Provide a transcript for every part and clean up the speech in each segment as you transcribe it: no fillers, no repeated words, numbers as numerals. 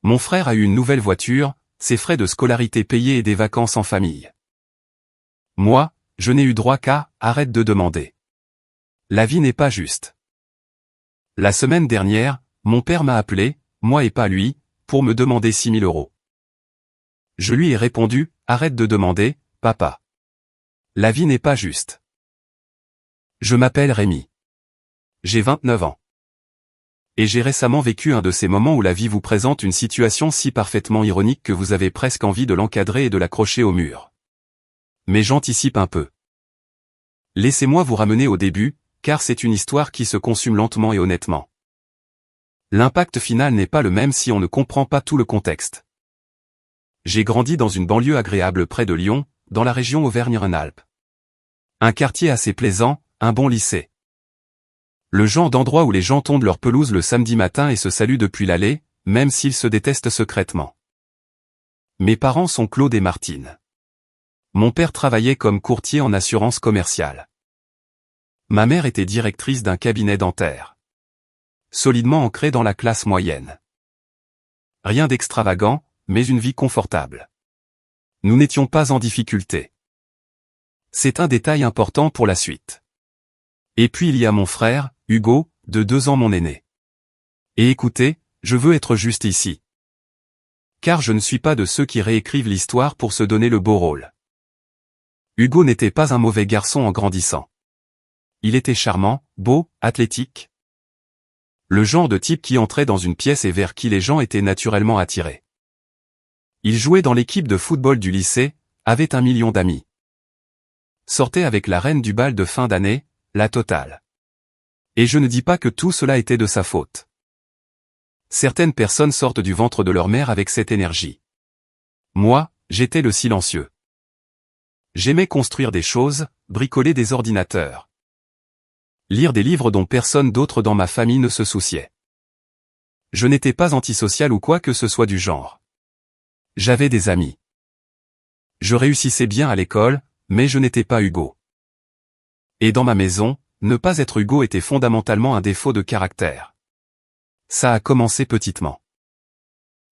Mon frère a eu une nouvelle voiture, ses frais de scolarité payés et des vacances en famille. Moi, je n'ai eu droit qu'à « arrête de demander ». La vie n'est pas juste. La semaine dernière, mon père m'a appelé, moi et pas lui, pour me demander 6 000 €. Je lui ai répondu « arrête de demander, papa. La vie n'est pas juste. » Je m'appelle Rémi. J'ai 29 ans. Et j'ai récemment vécu un de ces moments où la vie vous présente une situation si parfaitement ironique que vous avez presque envie de l'encadrer et de l'accrocher au mur. Mais j'anticipe un peu. Laissez-moi vous ramener au début, car c'est une histoire qui se consume lentement et honnêtement. L'impact final n'est pas le même si on ne comprend pas tout le contexte. J'ai grandi dans une banlieue agréable près de Lyon, dans la région Auvergne-Rhône-Alpes. Un quartier assez plaisant, un bon lycée. Le genre d'endroit où les gens tondent leur pelouse le samedi matin et se saluent depuis l'allée, même s'ils se détestent secrètement. Mes parents sont Claude et Martine. Mon père travaillait comme courtier en assurance commerciale. Ma mère était directrice d'un cabinet dentaire. Solidement ancrée dans la classe moyenne. Rien d'extravagant, mais une vie confortable. Nous n'étions pas en difficulté. C'est un détail important pour la suite. Et puis il y a mon frère, Hugo, de 2 ans mon aîné. Et écoutez, je veux être juste ici. Car je ne suis pas de ceux qui réécrivent l'histoire pour se donner le beau rôle. Hugo n'était pas un mauvais garçon en grandissant. Il était charmant, beau, athlétique. Le genre de type qui entrait dans une pièce et vers qui les gens étaient naturellement attirés. Il jouait dans l'équipe de football du lycée, avait 1 million d'amis. Sortait avec la reine du bal de fin d'année, la totale. Et je ne dis pas que tout cela était de sa faute. Certaines personnes sortent du ventre de leur mère avec cette énergie. Moi, j'étais le silencieux. J'aimais construire des choses, bricoler des ordinateurs. Lire des livres dont personne d'autre dans ma famille ne se souciait. Je n'étais pas antisocial ou quoi que ce soit du genre. J'avais des amis. Je réussissais bien à l'école, mais je n'étais pas Hugo. Et dans ma maison, ne pas être Hugo était fondamentalement un défaut de caractère. Ça a commencé petitement.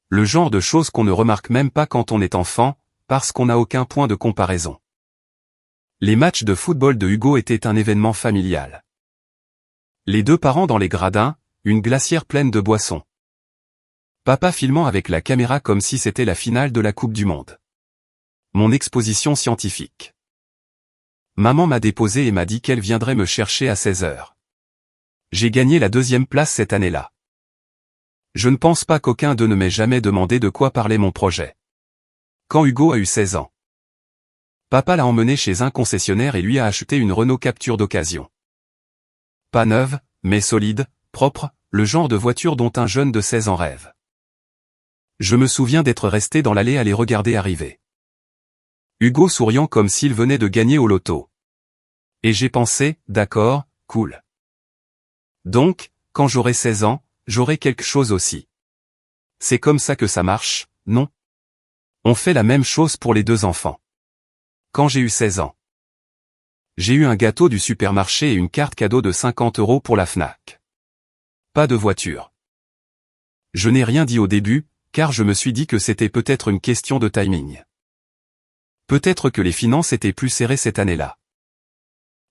Le genre de choses qu'on ne remarque même pas quand on est enfant, parce qu'on n'a aucun point de comparaison. Les matchs de football de Hugo étaient un événement familial. Les 2 parents dans les gradins, une glacière pleine de boissons. Papa filmant avec la caméra comme si c'était la finale de la Coupe du Monde. Mon exposition scientifique. Maman m'a déposé et m'a dit qu'elle viendrait me chercher à 16 h. J'ai gagné la 2e place cette année-là. Je ne pense pas qu'aucun d'eux ne m'ait jamais demandé de quoi parlait mon projet. Quand Hugo a eu 16 ans. Papa l'a emmené chez un concessionnaire et lui a acheté une Renault Capture d'occasion. Pas neuve, mais solide, propre, le genre de voiture dont un jeune de 16 ans rêve. Je me souviens d'être resté dans l'allée à les regarder arriver. Hugo souriant comme s'il venait de gagner au loto. Et j'ai pensé, d'accord, cool. Donc, quand j'aurai 16 ans, j'aurai quelque chose aussi. C'est comme ça que ça marche, non? On fait la même chose pour les 2 enfants. Quand j'ai eu 16 ans. J'ai eu un gâteau du supermarché et une carte cadeau de 50 € pour la Fnac. Pas de voiture. Je n'ai rien dit au début, car je me suis dit que c'était peut-être une question de timing. Peut-être que les finances étaient plus serrées cette année-là.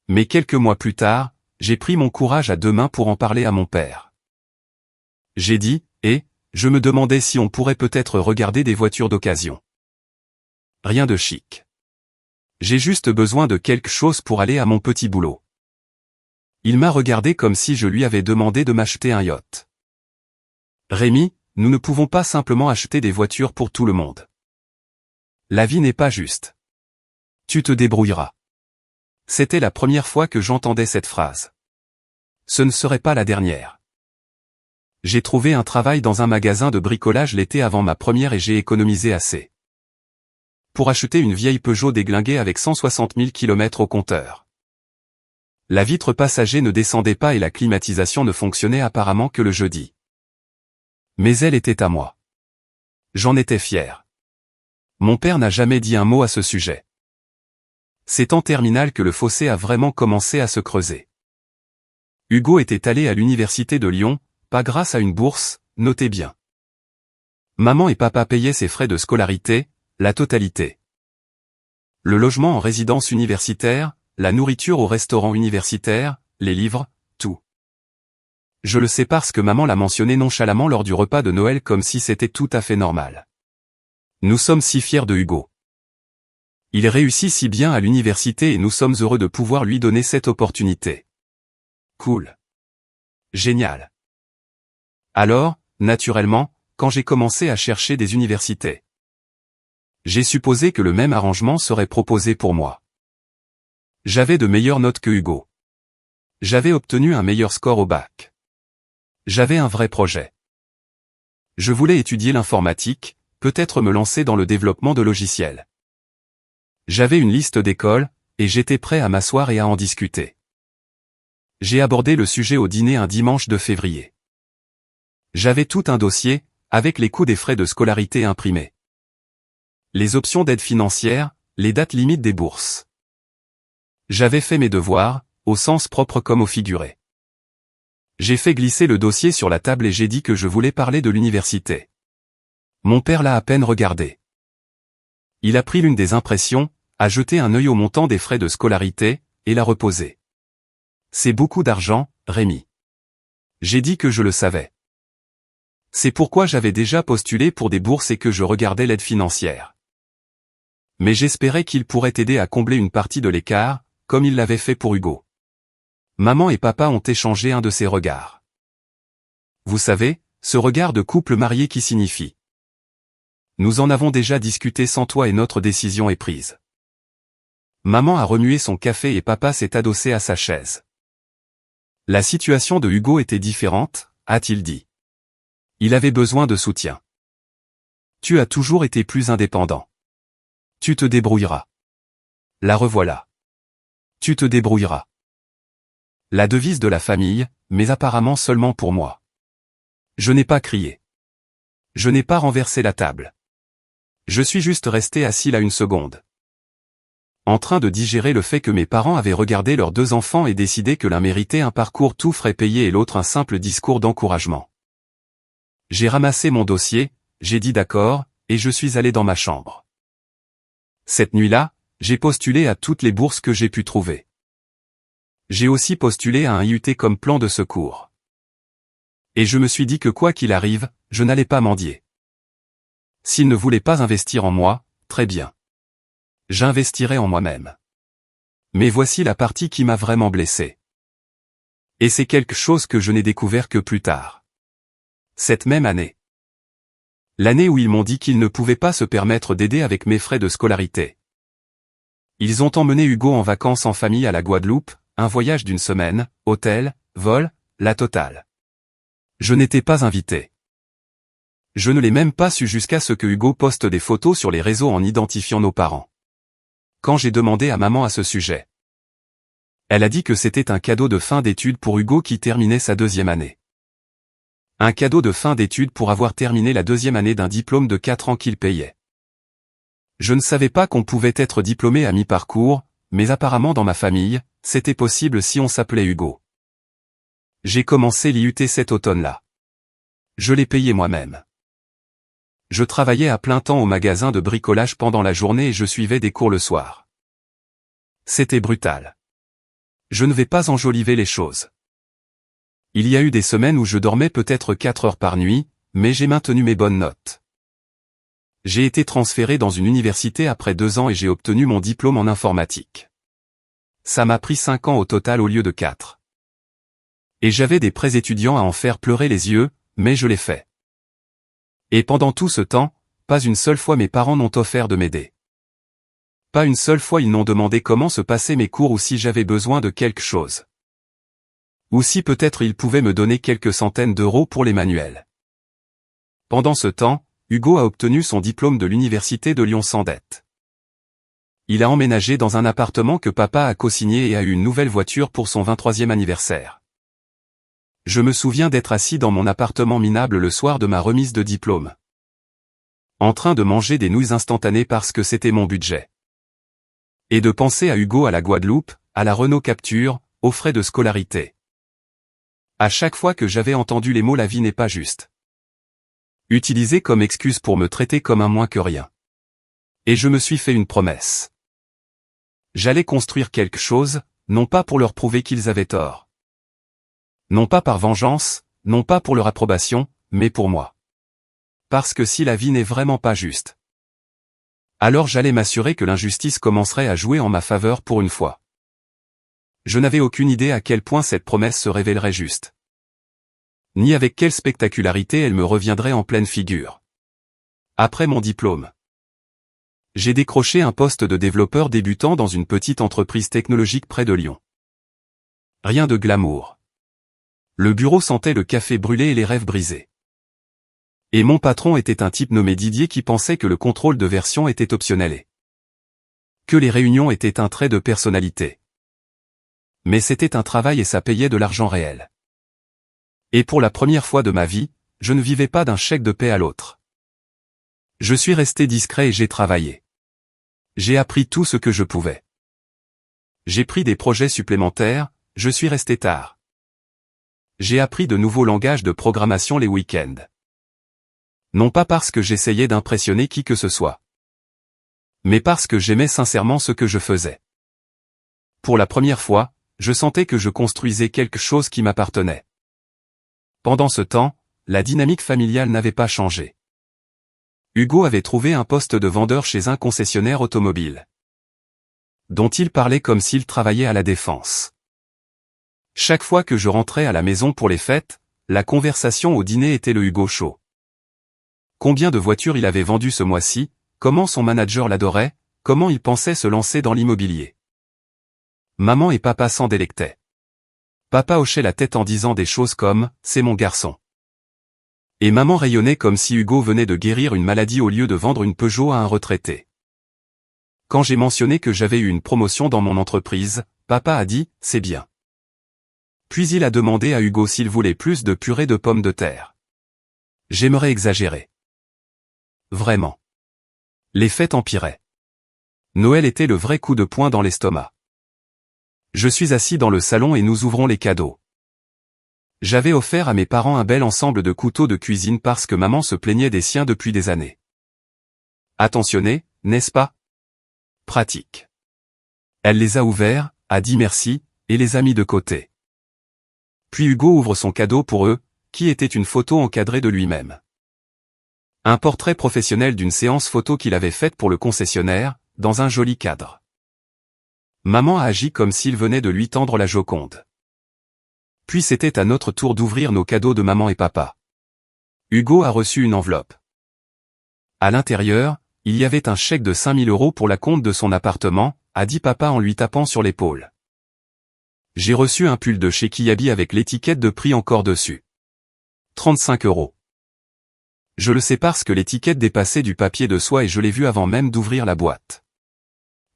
Mais quelques mois plus tard, j'ai pris mon courage à 2 mains pour en parler à mon père. J'ai dit, je me demandais si on pourrait peut-être regarder des voitures d'occasion. Rien de chic. J'ai juste besoin de quelque chose pour aller à mon petit boulot. Il m'a regardé comme si je lui avais demandé de m'acheter un yacht. Rémi, nous ne pouvons pas simplement acheter des voitures pour tout le monde. La vie n'est pas juste. Tu te débrouilleras. C'était la première fois que j'entendais cette phrase. Ce ne serait pas la dernière. J'ai trouvé un travail dans un magasin de bricolage l'été avant ma première et j'ai économisé assez pour acheter une vieille Peugeot déglinguée avec 160 000 km au compteur. La vitre passager ne descendait pas et la climatisation ne fonctionnait apparemment que le jeudi. Mais elle était à moi. J'en étais fier. Mon père n'a jamais dit un mot à ce sujet. C'est en terminale que le fossé a vraiment commencé à se creuser. Hugo était allé à l'université de Lyon, pas grâce à une bourse, notez bien. Maman et papa payaient ses frais de scolarité, la totalité. Le logement en résidence universitaire, la nourriture au restaurant universitaire, les livres, tout. Je le sais parce que maman l'a mentionné nonchalamment lors du repas de Noël comme si c'était tout à fait normal. Nous sommes si fiers de Hugo. Il réussit si bien à l'université et nous sommes heureux de pouvoir lui donner cette opportunité. Cool. Génial. Alors, naturellement, quand j'ai commencé à chercher des universités, j'ai supposé que le même arrangement serait proposé pour moi. J'avais de meilleures notes que Hugo. J'avais obtenu un meilleur score au bac. J'avais un vrai projet. Je voulais étudier l'informatique, peut-être me lancer dans le développement de logiciels. J'avais une liste d'écoles, et j'étais prêt à m'asseoir et à en discuter. J'ai abordé le sujet au dîner un dimanche de février. J'avais tout un dossier, avec les coûts des frais de scolarité imprimés. Les options d'aide financière, les dates limites des bourses. J'avais fait mes devoirs, au sens propre comme au figuré. J'ai fait glisser le dossier sur la table et j'ai dit que je voulais parler de l'université. Mon père l'a à peine regardé. Il a pris l'une des impressions, a jeté un œil au montant des frais de scolarité, et l'a reposé. C'est beaucoup d'argent, Rémi. J'ai dit que je le savais. C'est pourquoi j'avais déjà postulé pour des bourses et que je regardais l'aide financière. Mais j'espérais qu'il pourrait aider à combler une partie de l'écart, comme il l'avait fait pour Hugo. Maman et papa ont échangé un de ces regards. Vous savez, ce regard de couple marié qui signifie: nous en avons déjà discuté sans toi et notre décision est prise. Maman a remué son café et papa s'est adossé à sa chaise. La situation de Hugo était différente, a-t-il dit. Il avait besoin de soutien. Tu as toujours été plus indépendant. Tu te débrouilleras. La revoilà. Tu te débrouilleras. La devise de la famille, mais apparemment seulement pour moi. Je n'ai pas crié. Je n'ai pas renversé la table. Je suis juste resté assis là une seconde. En train de digérer le fait que mes parents avaient regardé leurs deux enfants et décidé que l'un méritait un parcours tout frais payé et l'autre un simple discours d'encouragement. J'ai ramassé mon dossier, j'ai dit d'accord, et je suis allé dans ma chambre. Cette nuit-là, j'ai postulé à toutes les bourses que j'ai pu trouver. J'ai aussi postulé à un IUT comme plan de secours. Et je me suis dit que quoi qu'il arrive, je n'allais pas mendier. S'il ne voulait pas investir en moi, très bien. J'investirai en moi-même. Mais voici la partie qui m'a vraiment blessé. Et c'est quelque chose que je n'ai découvert que plus tard. Cette même année. L'année où ils m'ont dit qu'ils ne pouvaient pas se permettre d'aider avec mes frais de scolarité. Ils ont emmené Hugo en vacances en famille à la Guadeloupe, un voyage d'une semaine, hôtel, vol, la totale. Je n'étais pas invité. Je ne l'ai même pas su jusqu'à ce que Hugo poste des photos sur les réseaux en identifiant nos parents. Quand j'ai demandé à maman à ce sujet, elle a dit que c'était un cadeau de fin d'études pour Hugo qui terminait sa 2e année. Un cadeau de fin d'études pour avoir terminé la 2e année d'un diplôme de 4 ans qu'il payait. Je ne savais pas qu'on pouvait être diplômé à mi-parcours, mais apparemment dans ma famille, c'était possible si on s'appelait Hugo. J'ai commencé l'IUT cet automne-là. Je l'ai payé moi-même. Je travaillais à plein temps au magasin de bricolage pendant la journée et je suivais des cours le soir. C'était brutal. Je ne vais pas enjoliver les choses. Il y a eu des semaines où je dormais peut-être 4 heures par nuit, mais j'ai maintenu mes bonnes notes. J'ai été transféré dans une université après 2 ans et j'ai obtenu mon diplôme en informatique. Ça m'a pris 5 ans au total au lieu de 4. Et j'avais des prêts étudiants à en faire pleurer les yeux, mais je l'ai fait. Et pendant tout ce temps, pas une seule fois mes parents n'ont offert de m'aider. Pas une seule fois ils n'ont demandé comment se passaient mes cours ou si j'avais besoin de quelque chose. Ou si peut-être ils pouvaient me donner quelques centaines d'euros pour les manuels. Pendant ce temps, Hugo a obtenu son diplôme de l'université de Lyon sans dette. Il a emménagé dans un appartement que papa a co-signé et a eu une nouvelle voiture pour son 23e anniversaire. Je me souviens d'être assis dans mon appartement minable le soir de ma remise de diplôme. En train de manger des nouilles instantanées parce que c'était mon budget. Et de penser à Hugo à la Guadeloupe, à la Renault Capture, aux frais de scolarité. À chaque fois que j'avais entendu les mots « la vie n'est pas juste ». utilisé comme excuse pour me traiter comme un moins que rien. Et je me suis fait une promesse. J'allais construire quelque chose, non pas pour leur prouver qu'ils avaient tort. Non pas par vengeance, non pas pour leur approbation, mais pour moi. Parce que si la vie n'est vraiment pas juste, alors j'allais m'assurer que l'injustice commencerait à jouer en ma faveur pour une fois. Je n'avais aucune idée à quel point cette promesse se révélerait juste. Ni avec quelle spectacularité elle me reviendrait en pleine figure. Après mon diplôme, j'ai décroché un poste de développeur débutant dans une petite entreprise technologique près de Lyon. Rien de glamour. Le bureau sentait le café brûlé et les rêves brisés. Et mon patron était un type nommé Didier qui pensait que le contrôle de version était optionnel et que les réunions étaient un trait de personnalité. Mais c'était un travail et ça payait de l'argent réel. Et pour la première fois de ma vie, je ne vivais pas d'un chèque de paie à l'autre. Je suis resté discret et j'ai travaillé. J'ai appris tout ce que je pouvais. J'ai pris des projets supplémentaires, je suis resté tard. J'ai appris de nouveaux langages de programmation les week-ends. Non pas parce que j'essayais d'impressionner qui que ce soit, mais parce que j'aimais sincèrement ce que je faisais. Pour la première fois, je sentais que je construisais quelque chose qui m'appartenait. Pendant ce temps, la dynamique familiale n'avait pas changé. Hugo avait trouvé un poste de vendeur chez un concessionnaire automobile, dont il parlait comme s'il travaillait à la défense. Chaque fois que je rentrais à la maison pour les fêtes, la conversation au dîner était le Hugo Show. Combien de voitures il avait vendues ce mois-ci, comment son manager l'adorait, comment il pensait se lancer dans l'immobilier. Maman et papa s'en délectaient. Papa hochait la tête en disant des choses comme « c'est mon garçon ». Et maman rayonnait comme si Hugo venait de guérir une maladie au lieu de vendre une Peugeot à un retraité. Quand j'ai mentionné que j'avais eu une promotion dans mon entreprise, papa a dit « c'est bien ». Puis il a demandé à Hugo s'il voulait plus de purée de pommes de terre. J'aimerais exagérer. Vraiment. Les fêtes empiraient. Noël était le vrai coup de poing dans l'estomac. Je suis assis dans le salon et nous ouvrons les cadeaux. J'avais offert à mes parents un bel ensemble de couteaux de cuisine parce que maman se plaignait des siens depuis des années. Attentionné, n'est-ce pas? Pratique. Elle les a ouverts, a dit merci, et les a mis de côté. Puis Hugo ouvre son cadeau pour eux, qui était une photo encadrée de lui-même. Un portrait professionnel d'une séance photo qu'il avait faite pour le concessionnaire, dans un joli cadre. Maman a agi comme s'il venait de lui tendre la Joconde. Puis c'était à notre tour d'ouvrir nos cadeaux de maman et papa. Hugo a reçu une enveloppe. À l'intérieur, il y avait un chèque de 5 000 € pour la compte de son appartement, a dit papa en lui tapant sur l'épaule. J'ai reçu un pull de chez Kiabi avec l'étiquette de prix encore dessus. 35 €. Je le sais parce que l'étiquette dépassait du papier de soie et je l'ai vu avant même d'ouvrir la boîte.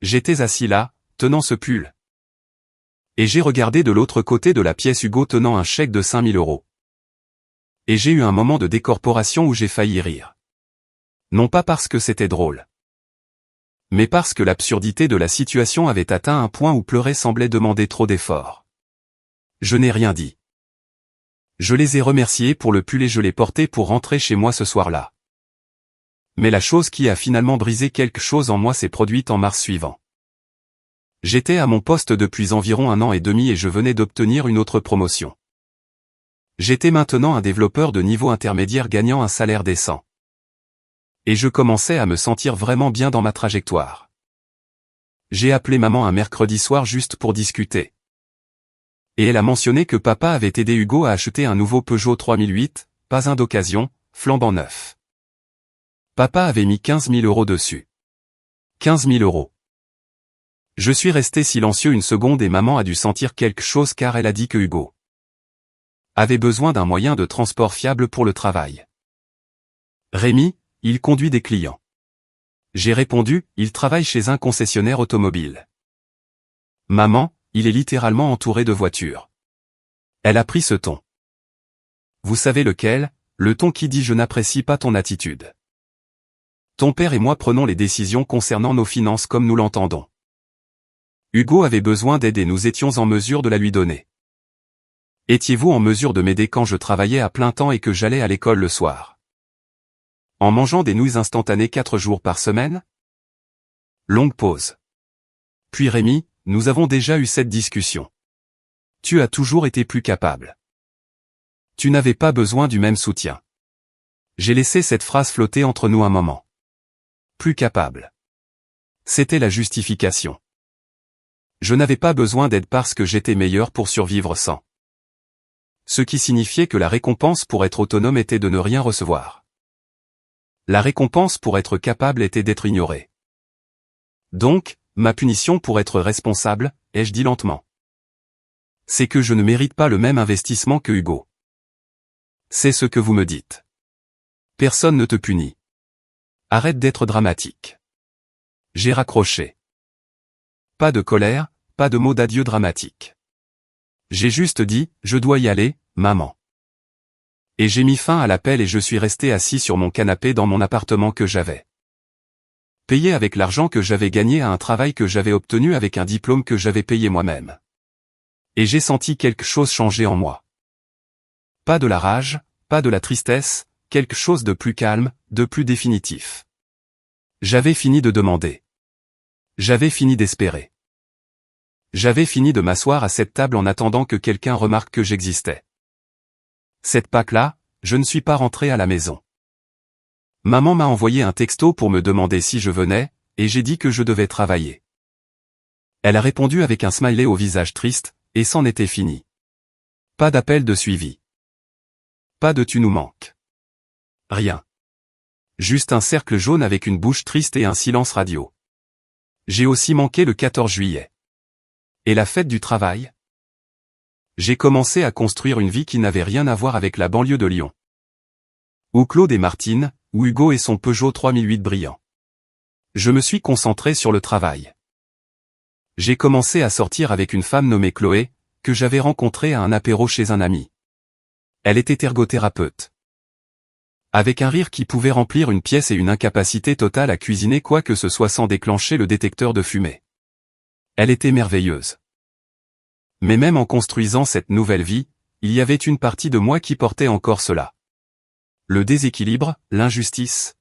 J'étais assis là, tenant ce pull. Et j'ai regardé de l'autre côté de la pièce Hugo tenant un chèque de 5 000 €. Et j'ai eu un moment de décorporation où j'ai failli rire. Non pas parce que c'était drôle, mais parce que l'absurdité de la situation avait atteint un point où pleurer semblait demander trop d'efforts. Je n'ai rien dit. Je les ai remerciés pour le pull et je l'ai porté pour rentrer chez moi ce soir-là. Mais la chose qui a finalement brisé quelque chose en moi s'est produite en mars suivant. J'étais à mon poste depuis environ 1 an et demi et je venais d'obtenir une autre promotion. J'étais maintenant un développeur de niveau intermédiaire gagnant un salaire décent. Et je commençais à me sentir vraiment bien dans ma trajectoire. J'ai appelé maman un mercredi soir juste pour discuter. Et elle a mentionné que papa avait aidé Hugo à acheter un nouveau Peugeot 3008, pas un d'occasion, flambant neuf. Papa avait mis 15 000 € dessus. 15 000 €. Je suis resté silencieux une seconde et maman a dû sentir quelque chose car elle a dit que Hugo avait besoin d'un moyen de transport fiable pour le travail. Rémi, il conduit des clients. J'ai répondu, il travaille chez un concessionnaire automobile. Maman, il est littéralement entouré de voitures. Elle a pris ce ton. Vous savez lequel, le ton qui dit je n'apprécie pas ton attitude. Ton père et moi prenons les décisions concernant nos finances comme nous l'entendons. Hugo avait besoin d'aide et nous étions en mesure de la lui donner. Étiez-vous en mesure de m'aider quand je travaillais à plein temps et que j'allais à l'école le soir? En mangeant des nouilles instantanées 4 jours par semaine? Longue pause. Puis Rémi, nous avons déjà eu cette discussion. Tu as toujours été plus capable. Tu n'avais pas besoin du même soutien. J'ai laissé cette phrase flotter entre nous un moment. Plus capable. C'était la justification. Je n'avais pas besoin d'aide parce que j'étais meilleur pour survivre sans. Ce qui signifiait que la récompense pour être autonome était de ne rien recevoir. La récompense pour être capable était d'être ignoré. Donc, ma punition pour être responsable, ai-je dit lentement. C'est que je ne mérite pas le même investissement que Hugo. C'est ce que vous me dites. Personne ne te punit. Arrête d'être dramatique. J'ai raccroché. Pas de colère, pas de mots d'adieu dramatique. J'ai juste dit, je dois y aller, maman. Et j'ai mis fin à l'appel et je suis resté assis sur mon canapé dans mon appartement que j'avais payé avec l'argent que j'avais gagné à un travail que j'avais obtenu avec un diplôme que j'avais payé moi-même. Et j'ai senti quelque chose changer en moi. Pas de la rage, pas de la tristesse, quelque chose de plus calme, de plus définitif. J'avais fini de demander. J'avais fini d'espérer. J'avais fini de m'asseoir à cette table en attendant que quelqu'un remarque que j'existais. Cette Pâques-là, je ne suis pas rentré à la maison. Maman m'a envoyé un texto pour me demander si je venais, et j'ai dit que je devais travailler. Elle a répondu avec un smiley au visage triste, et c'en était fini. Pas d'appel de suivi. Pas de tu nous manques. Rien. Juste un cercle jaune avec une bouche triste et un silence radio. J'ai aussi manqué le 14 juillet. Et la fête du travail? J'ai commencé à construire une vie qui n'avait rien à voir avec la banlieue de Lyon. Ou Claude et Martine, ou Hugo et son Peugeot 3008 brillant. Je me suis concentré sur le travail. J'ai commencé à sortir avec une femme nommée Chloé, que j'avais rencontrée à un apéro chez un ami. Elle était ergothérapeute. Avec un rire qui pouvait remplir une pièce et une incapacité totale à cuisiner quoi que ce soit sans déclencher le détecteur de fumée. Elle était merveilleuse. Mais même en construisant cette nouvelle vie, il y avait une partie de moi qui portait encore cela. Le déséquilibre, l'injustice.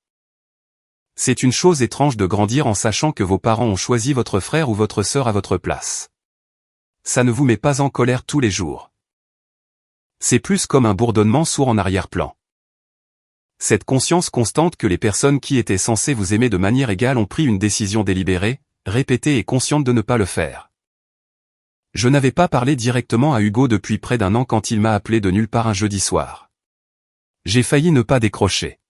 C'est une chose étrange de grandir en sachant que vos parents ont choisi votre frère ou votre sœur à votre place. Ça ne vous met pas en colère tous les jours. C'est plus comme un bourdonnement sourd en arrière-plan. Cette conscience constante que les personnes qui étaient censées vous aimer de manière égale ont pris une décision délibérée, répétée et consciente de ne pas le faire. Je n'avais pas parlé directement à Hugo depuis près d'un an quand il m'a appelé de nulle part un jeudi soir. J'ai failli ne pas décrocher.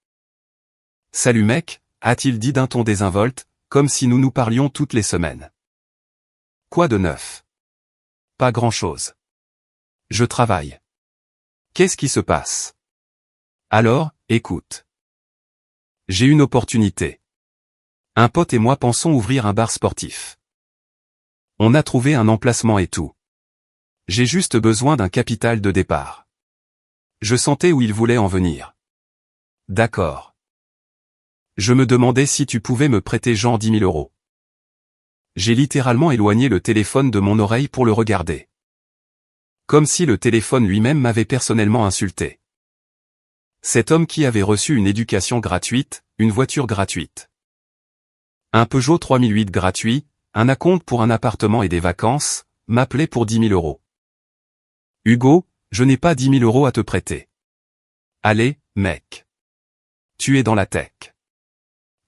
« Salut mec », a-t-il dit d'un ton désinvolte, comme si nous nous parlions toutes les semaines. « Quoi de neuf ? » ?»« Pas grand-chose. Je travaille. »« Qu'est-ce qui se passe ? » ?»« Alors, écoute. J'ai une opportunité. Un pote et moi pensons ouvrir un bar sportif. On a trouvé un emplacement et tout. J'ai juste besoin d'un capital de départ. Je sentais où il voulait en venir. D'accord. Je me demandais si tu pouvais me prêter genre 10 000 €. J'ai littéralement éloigné le téléphone de mon oreille pour le regarder. Comme si le téléphone lui-même m'avait personnellement insulté. Cet homme qui avait reçu une éducation gratuite, une voiture gratuite. Un Peugeot 3008 gratuit, un acompte pour un appartement et des vacances, m'appelait pour 10 000 €. Hugo, je n'ai pas 10 000 € à te prêter. Allez, mec. Tu es dans la tech.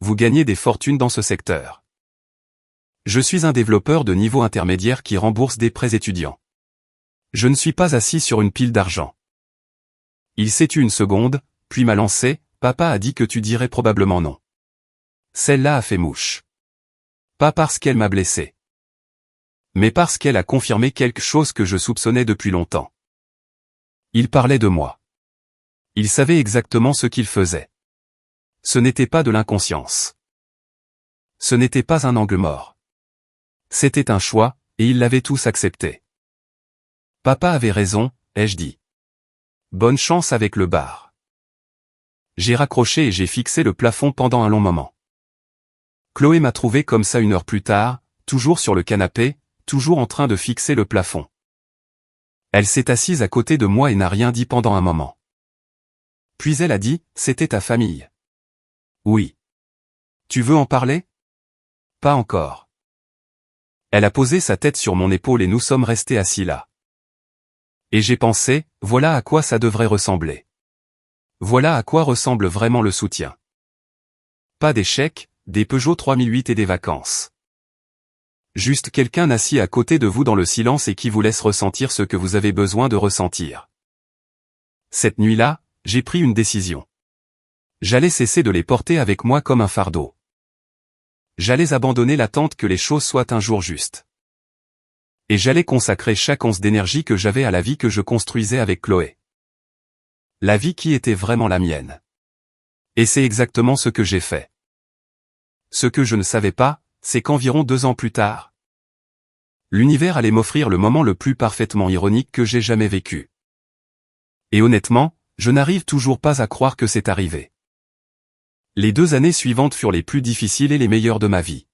Vous gagnez des fortunes dans ce secteur. Je suis un développeur de niveau intermédiaire qui rembourse des prêts étudiants. Je ne suis pas assis sur une pile d'argent. Il s'est tu une seconde, puis m'a lancé, papa a dit que tu dirais probablement non. Celle-là a fait mouche. Pas parce qu'elle m'a blessé. Mais parce qu'elle a confirmé quelque chose que je soupçonnais depuis longtemps. Il parlait de moi. Il savait exactement ce qu'il faisait. Ce n'était pas de l'inconscience. Ce n'était pas un angle mort. C'était un choix, et ils l'avaient tous accepté. Papa avait raison, ai-je dit. Bonne chance avec le bar. J'ai raccroché et j'ai fixé le plafond pendant un long moment. Chloé m'a trouvé comme ça 1 heure plus tard, toujours sur le canapé, toujours en train de fixer le plafond. Elle s'est assise à côté de moi et n'a rien dit pendant un moment. Puis elle a dit, c'était ta famille. Oui. Tu veux en parler? Pas encore. Elle a posé sa tête sur mon épaule et nous sommes restés assis là. Et j'ai pensé, voilà à quoi ça devrait ressembler. Voilà à quoi ressemble vraiment le soutien. Pas des chèques, des Peugeot 3008 et des vacances. Juste quelqu'un assis à côté de vous dans le silence et qui vous laisse ressentir ce que vous avez besoin de ressentir. Cette nuit-là, j'ai pris une décision. J'allais cesser de les porter avec moi comme un fardeau. J'allais abandonner l'attente que les choses soient un jour justes. Et j'allais consacrer chaque once d'énergie que j'avais à la vie que je construisais avec Chloé. La vie qui était vraiment la mienne. Et c'est exactement ce que j'ai fait. Ce que je ne savais pas, c'est qu'environ 2 ans plus tard, l'univers allait m'offrir le moment le plus parfaitement ironique que j'ai jamais vécu. Et honnêtement, je n'arrive toujours pas à croire que c'est arrivé. Les 2 années suivantes furent les plus difficiles et les meilleures de ma vie.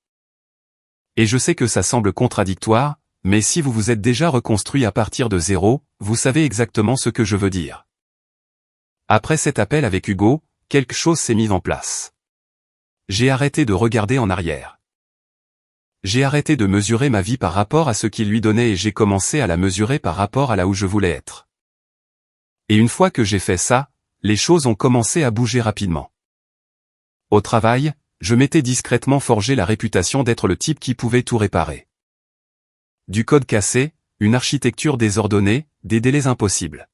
Et je sais que ça semble contradictoire, mais si vous vous êtes déjà reconstruit à partir de zéro, vous savez exactement ce que je veux dire. Après cet appel avec Hugo, quelque chose s'est mis en place. J'ai arrêté de regarder en arrière. J'ai arrêté de mesurer ma vie par rapport à ce qu'il lui donnait et j'ai commencé à la mesurer par rapport à là où je voulais être. Et une fois que j'ai fait ça, les choses ont commencé à bouger rapidement. Au travail, je m'étais discrètement forgé la réputation d'être le type qui pouvait tout réparer. Du code cassé, une architecture désordonnée, des délais impossibles.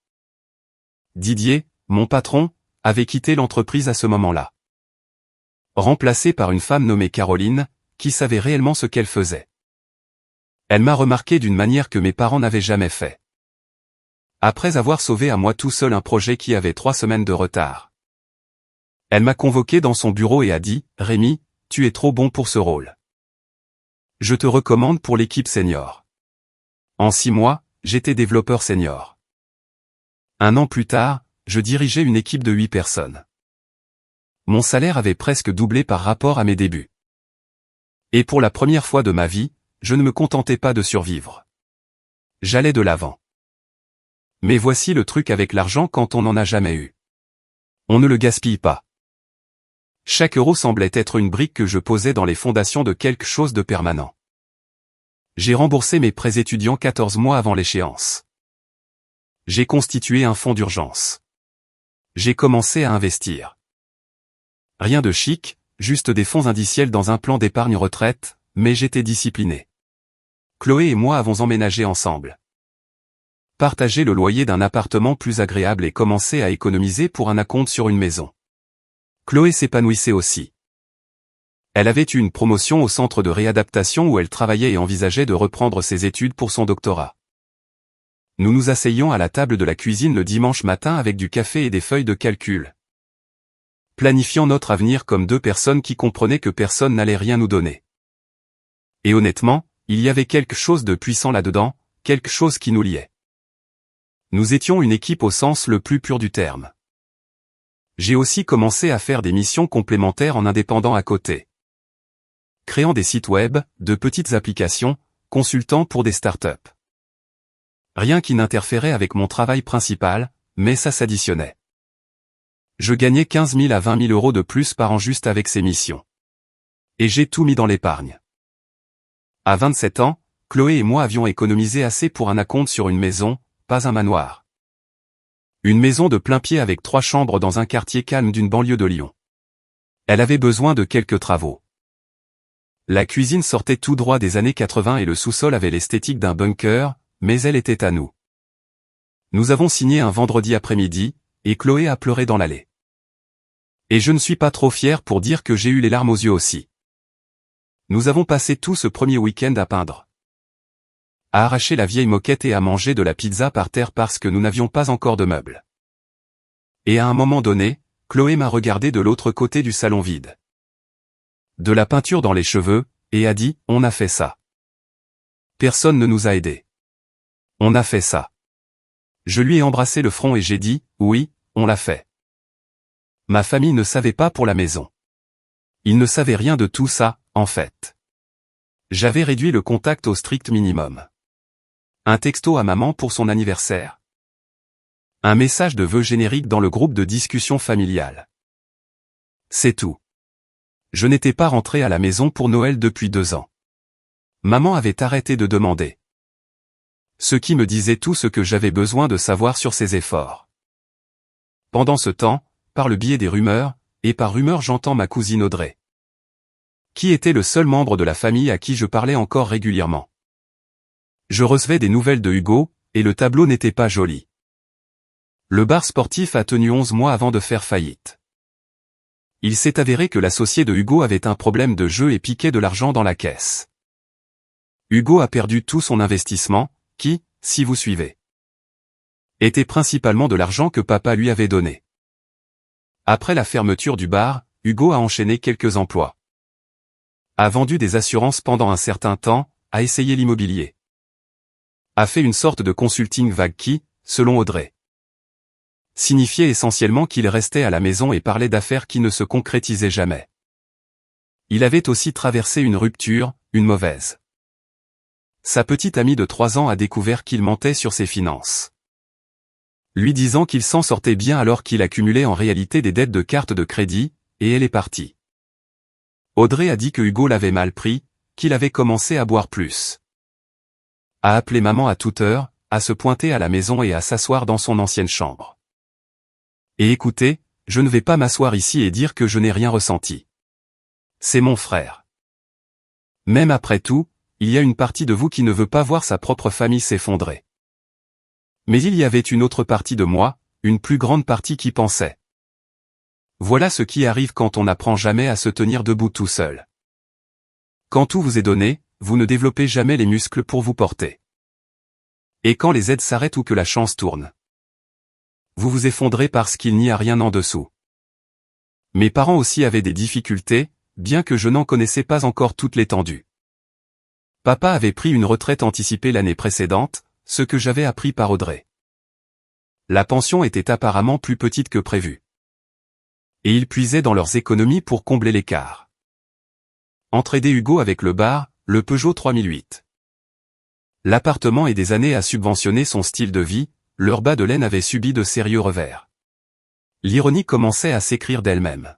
Didier, mon patron, avait quitté l'entreprise à ce moment-là. Remplacé par une femme nommée Caroline, qui savait réellement ce qu'elle faisait. Elle m'a remarqué d'une manière que mes parents n'avaient jamais fait. Après avoir sauvé à moi tout seul un projet qui avait 3 semaines de retard. Elle m'a convoqué dans son bureau et a dit, « Rémi, tu es trop bon pour ce rôle. Je te recommande pour l'équipe senior. » En 6 mois, j'étais développeur senior. 1 an plus tard, je dirigeais une équipe de 8 personnes. Mon salaire avait presque doublé par rapport à mes débuts. Et pour la première fois de ma vie, je ne me contentais pas de survivre. J'allais de l'avant. Mais voici le truc avec l'argent quand on n'en a jamais eu. On ne le gaspille pas. Chaque euro semblait être une brique que je posais dans les fondations de quelque chose de permanent. J'ai remboursé mes prêts étudiants 14 mois avant l'échéance. J'ai constitué un fonds d'urgence. J'ai commencé à investir. Rien de chic, juste des fonds indiciels dans un plan d'épargne retraite, mais j'étais discipliné. Chloé et moi avons emménagé ensemble. Partagé le loyer d'un appartement plus agréable et commencé à économiser pour un acompte sur une maison. Chloé s'épanouissait aussi. Elle avait eu une promotion au centre de réadaptation où elle travaillait et envisageait de reprendre ses études pour son doctorat. Nous nous asseyions à la table de la cuisine le dimanche matin avec du café et des feuilles de calcul. Planifiant notre avenir comme 2 personnes qui comprenaient que personne n'allait rien nous donner. Et honnêtement, il y avait quelque chose de puissant là-dedans, quelque chose qui nous liait. Nous étions une équipe au sens le plus pur du terme. J'ai aussi commencé à faire des missions complémentaires en indépendant à côté. Créant des sites web, de petites applications, consultant pour des startups. Rien qui n'interférait avec mon travail principal, mais ça s'additionnait. Je gagnais 15 000 à 20 000 euros de plus par an juste avec ces missions. Et j'ai tout mis dans l'épargne. À 27 ans, Chloé et moi avions économisé assez pour un acompte sur une maison, pas un manoir. Une maison de plein pied avec 3 chambres dans un quartier calme d'une banlieue de Lyon. Elle avait besoin de quelques travaux. La cuisine sortait tout droit des années 80 et le sous-sol avait l'esthétique d'un bunker, mais elle était à nous. Nous avons signé un vendredi après-midi, et Chloé a pleuré dans l'allée. Et je ne suis pas trop fier pour dire que j'ai eu les larmes aux yeux aussi. Nous avons passé tout ce premier week-end à peindre. À arracher la vieille moquette et à manger de la pizza par terre parce que nous n'avions pas encore de meubles. Et à un moment donné, Chloé m'a regardé de l'autre côté du salon vide. De la peinture dans les cheveux, et a dit, on a fait ça. Personne ne nous a aidés. On a fait ça. Je lui ai embrassé le front et j'ai dit, oui, on l'a fait. Ma famille ne savait pas pour la maison. Ils ne savaient rien de tout ça, en fait. J'avais réduit le contact au strict minimum. Un texto à maman pour son anniversaire. Un message de vœux générique dans le groupe de discussion familiale. C'est tout. Je n'étais pas rentré à la maison pour Noël depuis 2 ans. Maman avait arrêté de demander. Ce qui me disait tout ce que j'avais besoin de savoir sur ses efforts. Pendant ce temps, par le biais des rumeurs, et par rumeur j'entends ma cousine Audrey, qui était le seul membre de la famille à qui je parlais encore régulièrement. Je recevais des nouvelles de Hugo, et le tableau n'était pas joli. Le bar sportif a tenu 11 mois avant de faire faillite. Il s'est avéré que l'associé de Hugo avait un problème de jeu et piquait de l'argent dans la caisse. Hugo a perdu tout son investissement, qui, si vous suivez, était principalement de l'argent que papa lui avait donné. Après la fermeture du bar, Hugo a enchaîné quelques emplois. A vendu des assurances pendant un certain temps, a essayé l'immobilier. A fait une sorte de consulting vague qui, selon Audrey, signifiait essentiellement qu'il restait à la maison et parlait d'affaires qui ne se concrétisaient jamais. Il avait aussi traversé une rupture, une mauvaise. Sa petite amie de 3 ans a découvert qu'il mentait sur ses finances, lui disant qu'il s'en sortait bien alors qu'il accumulait en réalité des dettes de cartes de crédit, et elle est partie. Audrey a dit que Hugo l'avait mal pris, qu'il avait commencé à boire plus, à appeler maman à toute heure, à se pointer à la maison et à s'asseoir dans son ancienne chambre. Et écoutez, je ne vais pas m'asseoir ici et dire que je n'ai rien ressenti. C'est mon frère. Même après tout, il y a une partie de vous qui ne veut pas voir sa propre famille s'effondrer. Mais il y avait une autre partie de moi, une plus grande partie qui pensait. Voilà ce qui arrive quand on n'apprend jamais à se tenir debout tout seul. Quand tout vous est donné, vous ne développez jamais les muscles pour vous porter. Et quand les aides s'arrêtent ou que la chance tourne, vous vous effondrez parce qu'il n'y a rien en dessous. Mes parents aussi avaient des difficultés, bien que je n'en connaissais pas encore toute l'étendue. Papa avait pris une retraite anticipée l'année précédente, ce que j'avais appris par Audrey. La pension était apparemment plus petite que prévu. Et ils puisaient dans leurs économies pour combler l'écart. Entraider Hugo avec le bar, le Peugeot 3008. L'appartement et des années à subventionner son style de vie, leur bas de laine avait subi de sérieux revers. L'ironie commençait à s'écrire d'elle-même.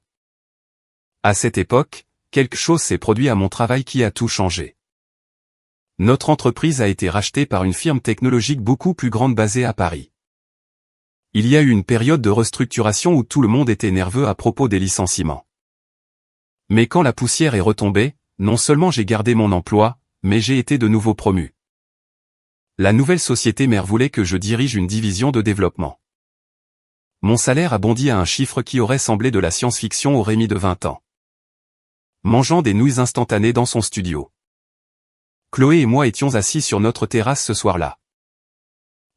À cette époque, quelque chose s'est produit à mon travail qui a tout changé. Notre entreprise a été rachetée par une firme technologique beaucoup plus grande basée à Paris. Il y a eu une période de restructuration où tout le monde était nerveux à propos des licenciements. Mais quand la poussière est retombée, non seulement j'ai gardé mon emploi, mais j'ai été de nouveau promu. La nouvelle société mère voulait que je dirige une division de développement. Mon salaire a bondi à un chiffre qui aurait semblé de la science-fiction au Rémi de 20 ans. Mangeant des nouilles instantanées dans son studio. Chloé et moi étions assis sur notre terrasse ce soir-là.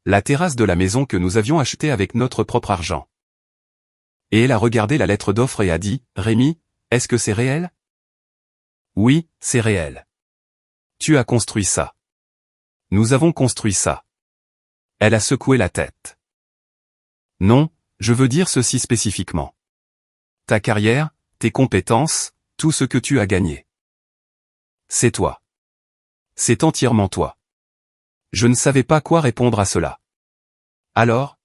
La terrasse de la maison que nous avions achetée avec notre propre argent. Et elle a regardé la lettre d'offre et a dit, « Rémi, est-ce que c'est réel ?» ?»« Oui, c'est réel. Tu as construit ça. Nous avons construit ça. » Elle a secoué la tête. « Non, je veux dire ceci spécifiquement. Ta carrière, tes compétences, tout ce que tu as gagné. C'est toi. C'est entièrement toi. » Je ne savais pas quoi répondre à cela. Alors ?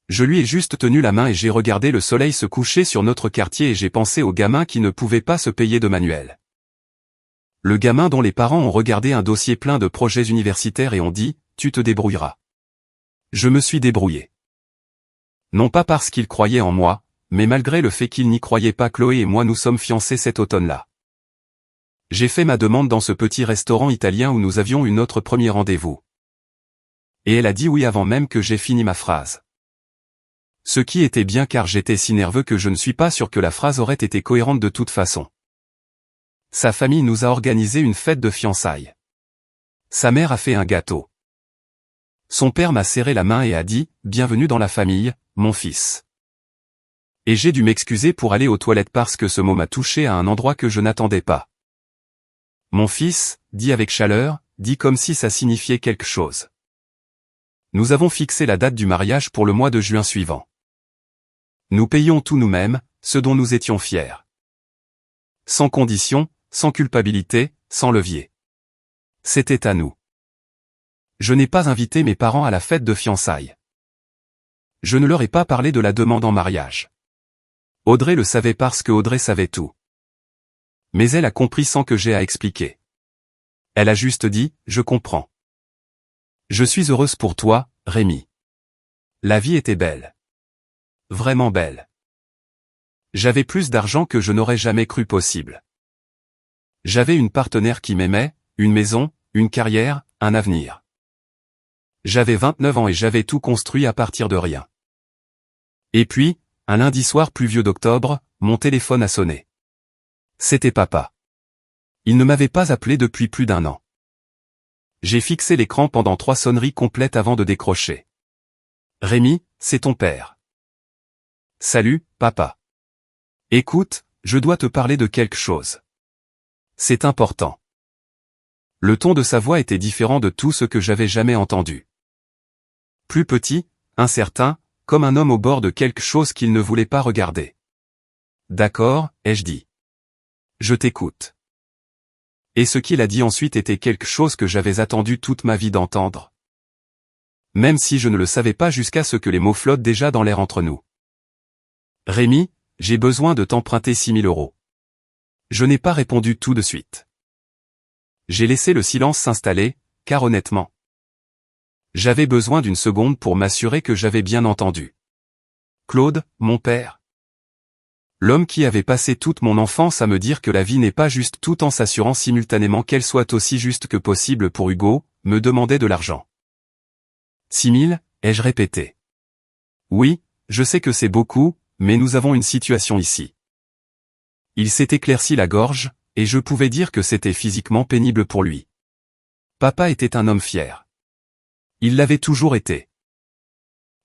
Je lui ai juste tenu la main et j'ai regardé le soleil se coucher sur notre quartier et j'ai pensé au gamin qui ne pouvait pas se payer de manuel. Le gamin dont les parents ont regardé un dossier plein de projets universitaires et ont dit, « Tu te débrouilleras. » Je me suis débrouillé. Non pas parce qu'il croyait en moi, mais malgré le fait qu'il n'y croyait pas. Chloé et moi nous sommes fiancés cet automne-là. J'ai fait ma demande dans ce petit restaurant italien où nous avions eu notre premier rendez-vous. Et elle a dit oui avant même que j'ai fini ma phrase. Ce qui était bien car j'étais si nerveux que je ne suis pas sûr que la phrase aurait été cohérente de toute façon. Sa famille nous a organisé une fête de fiançailles. Sa mère a fait un gâteau. Son père m'a serré la main et a dit « Bienvenue dans la famille, mon fils ». Et j'ai dû m'excuser pour aller aux toilettes parce que ce mot m'a touché à un endroit que je n'attendais pas. Mon fils, dit avec chaleur, dit comme si ça signifiait quelque chose. Nous avons fixé la date du mariage pour le mois de juin suivant. Nous payions tout nous-mêmes, ce dont nous étions fiers. Sans condition, sans culpabilité, sans levier. C'était à nous. Je n'ai pas invité mes parents à la fête de fiançailles. Je ne leur ai pas parlé de la demande en mariage. Audrey le savait parce que Audrey savait tout. Mais elle a compris sans que j'aie à expliquer. Elle a juste dit, je comprends. Je suis heureuse pour toi, Rémi. La vie était belle. Vraiment belle. J'avais plus d'argent que je n'aurais jamais cru possible. J'avais une partenaire qui m'aimait, une maison, une carrière, un avenir. J'avais 29 ans et j'avais tout construit à partir de rien. Et puis, un lundi soir pluvieux d'octobre, mon téléphone a sonné. C'était papa. Il ne m'avait pas appelé depuis plus d'1 an. J'ai fixé l'écran pendant 3 sonneries complètes avant de décrocher. Rémi, c'est ton père. Salut, papa. Écoute, je dois te parler de quelque chose. C'est important. Le ton de sa voix était différent de tout ce que j'avais jamais entendu. Plus petit, incertain, comme un homme au bord de quelque chose qu'il ne voulait pas regarder. D'accord, ai-je dit. Je t'écoute. Et ce qu'il a dit ensuite était quelque chose que j'avais attendu toute ma vie d'entendre. Même si je ne le savais pas jusqu'à ce que les mots flottent déjà dans l'air entre nous. Rémi, j'ai besoin de t'emprunter 6 000 €. Je n'ai pas répondu tout de suite. J'ai laissé le silence s'installer, car honnêtement, j'avais besoin d'une seconde pour m'assurer que j'avais bien entendu. Claude, mon père. L'homme qui avait passé toute mon enfance à me dire que la vie n'est pas juste tout en s'assurant simultanément qu'elle soit aussi juste que possible pour Hugo, me demandait de l'argent. 6 000, ai-je répété. Oui, je sais que c'est beaucoup, mais nous avons une situation ici. Il s'est éclairci la gorge, et je pouvais dire que c'était physiquement pénible pour lui. Papa était un homme fier. Il l'avait toujours été.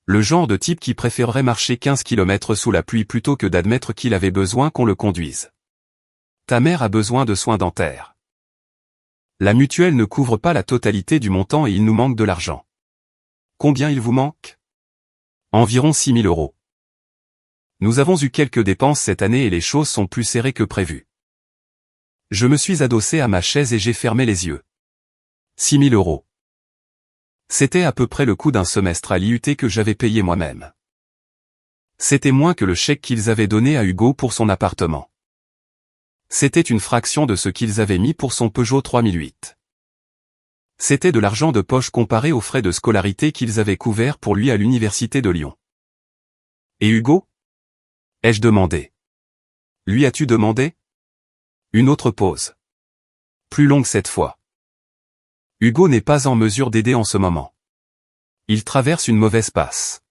Le genre de type qui préférerait marcher 15 km sous la pluie plutôt que d'admettre qu'il avait besoin qu'on le conduise. Ta mère a besoin de soins dentaires. La mutuelle ne couvre pas la totalité du montant et il nous manque de l'argent. Combien il vous manque? Environ 6 000 €. Nous avons eu quelques dépenses cette année et les choses sont plus serrées que prévu. Je me suis adossé à ma chaise et j'ai fermé les yeux. 6 000 €. C'était à peu près le coût d'un semestre à l'IUT que j'avais payé moi-même. C'était moins que le chèque qu'ils avaient donné à Hugo pour son appartement. C'était une fraction de ce qu'ils avaient mis pour son Peugeot 3008. C'était de l'argent de poche comparé aux frais de scolarité qu'ils avaient couverts pour lui à l'université de Lyon. Et Hugo? Ai-je demandé. Lui as-tu demandé? Une autre pause. Plus longue cette fois. Hugo n'est pas en mesure d'aider en ce moment. Il traverse une mauvaise passe.